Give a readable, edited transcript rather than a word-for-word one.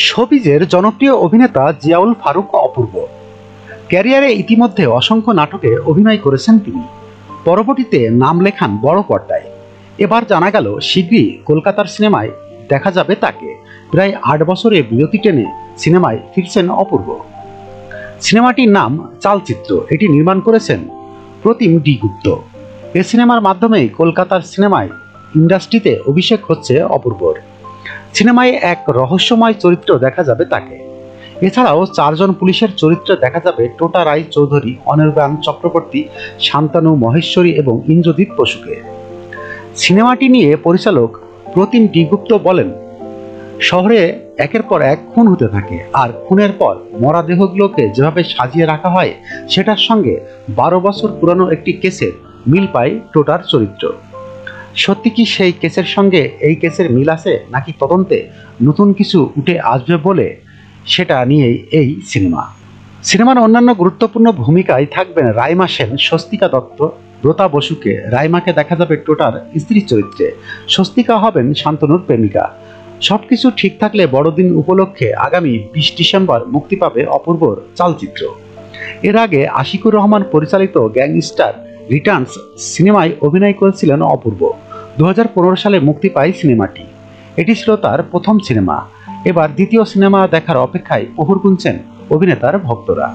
শোবিজের জনপ্রিয় অভিনেতা জিয়াউল ফারুক অপূর্ব। ক্যারিয়ারে ইতিমধ্যে অসংখ্য নাটকে অভিনয় করেছেন তিনি। পরবর্তীতে নাম লেখান বড় পর্দায়। এবার জানা গেল শীঘ্রই কলকাতার সিনেমায় দেখা যাবে তাকে। প্রায় 8 বছরে বিরতি টেনে সিনেমায় ফিরছেন অপূর্ব। সিনেমাটির নাম চালচিত্র। এটি নির্মাণ করেছেন প্রতিম ডি গুপ্ত। এ সিনেমার মাধ্যমেই কলকাতার সিনেমায় ইন্ডাস্ট্রিতে অভিষেক হচ্ছে অপূর্বর। সিনেমায় এক রহস্যময় চরিত্র দেখা যাবে তাকে। এছাড়াও 4 জন পুলিশের চরিত্রে দেখা যাবে টোটা রায় চৌধুরী, অনির্বাণ চক্রবর্তী, শান্তনু মহেশ্বরী এবং ইন্দ্রজিৎ বসুকে। সিনেমাটি নিয়ে পরিচালক প্রতিম ডি গুপ্ত বলেন, শহরে একের পর এক খুন হতে থাকে, আর খুনের পর মরা দেহগুলোকে যেভাবে সাজিয়ে রাখা হয় সেটার সঙ্গে 12 বছর পুরানো একটি কেসের মিল পায় টোটার চরিত্র। সত্যি কি সেই কেসের সঙ্গে এই কেসের মিল আছে, নাকি তদন্তে নতুন কিছু উঠে আসবে বলে সেটা নিয়েই এই সিনেমার অন্যান্য গুরুত্বপূর্ণ ভূমিকায় থাকবেন রাইমা সেন, স্বস্তিকা দত্ত, ব্রতা বসুকে। রাইমাকে দেখা যাবে টোটার স্ত্রী চরিত্রে, স্বস্তিকা হবেন শান্তনুর প্রেমিকা। সবকিছু ঠিক থাকলে বড়দিন উপলক্ষে আগামী 20 ডিসেম্বর মুক্তি পাবে অপূর্বর চালচিত্র। এর আগে আশিকুর রহমান পরিচালিত গ্যাংস্টার রিটার্নস সিনেমায় অভিনয় করেছিলেন অপূর্ব। 2015 সালে মুক্তি পায় সিনেমাটি। এটি ছিল তার প্রথম সিনেমা। এবার দ্বিতীয় সিনেমা দেখার অপেক্ষায় প্রহর গুনছেন অভিনেতার ভক্তরা।